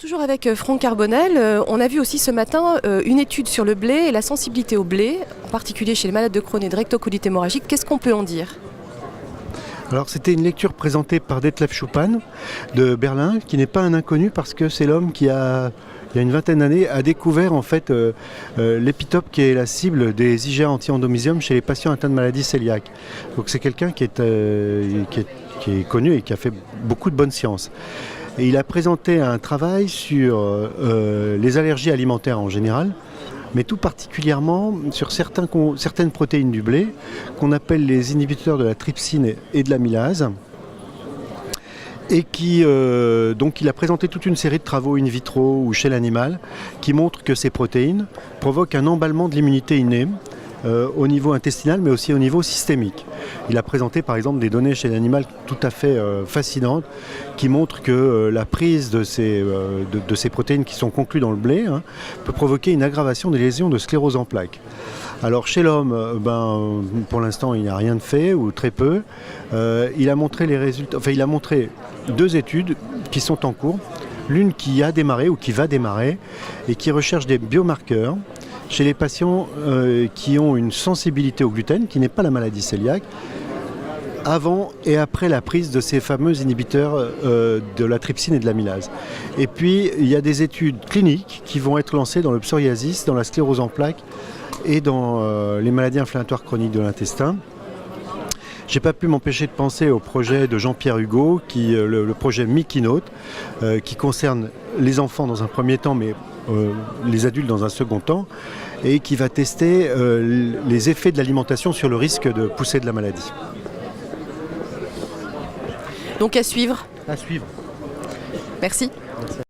Toujours avec Franck Carbonel, on a vu aussi ce matin une étude sur le blé et la sensibilité au blé, en particulier chez les malades de Crohn et de rectocolite hémorragique. Qu'est-ce qu'on peut en dire ? Alors c'était une lecture présentée par Detlef Schupan de Berlin, qui n'est pas un inconnu parce que c'est l'homme qui il y a une vingtaine d'années, a découvert en fait l'épitope qui est la cible des IgA anti-endomysium chez les patients atteints de maladie cœliaque. Donc c'est quelqu'un qui est connu et qui a fait beaucoup de bonnes sciences. Et il a présenté un travail sur les allergies alimentaires en général, mais tout particulièrement sur certaines protéines du blé, qu'on appelle les inhibiteurs de la trypsine et de l'amylase. Et donc il a présenté toute une série de travaux in vitro ou chez l'animal qui montrent que ces protéines provoquent un emballement de l'immunité innée au niveau intestinal mais aussi au niveau systémique. Il a présenté par exemple des données chez l'animal tout à fait fascinantes qui montrent que la prise de ces protéines qui sont conclues dans le blé peut provoquer une aggravation des lésions de sclérose en plaques. Alors chez l'homme, pour l'instant il n'y a rien de fait ou très peu. Il a montré les résultats, il a montré deux études qui sont en cours, l'une qui a démarré ou qui va démarrer et qui recherche des biomarqueurs chez les patients qui ont une sensibilité au gluten, qui n'est pas la maladie cœliaque, avant et après la prise de ces fameux inhibiteurs de la trypsine et de l'amylase. Et puis il y a des études cliniques qui vont être lancées dans le psoriasis, dans la sclérose en plaques et dans les maladies inflammatoires chroniques de l'intestin. J'ai pas pu m'empêcher de penser au projet de Jean-Pierre Hugo, le projet Mikinote, qui concerne les enfants dans un premier temps, mais les adultes dans un second temps, et qui va tester les effets de l'alimentation sur le risque de poussée de la maladie. Donc à suivre. À suivre. Merci. Merci.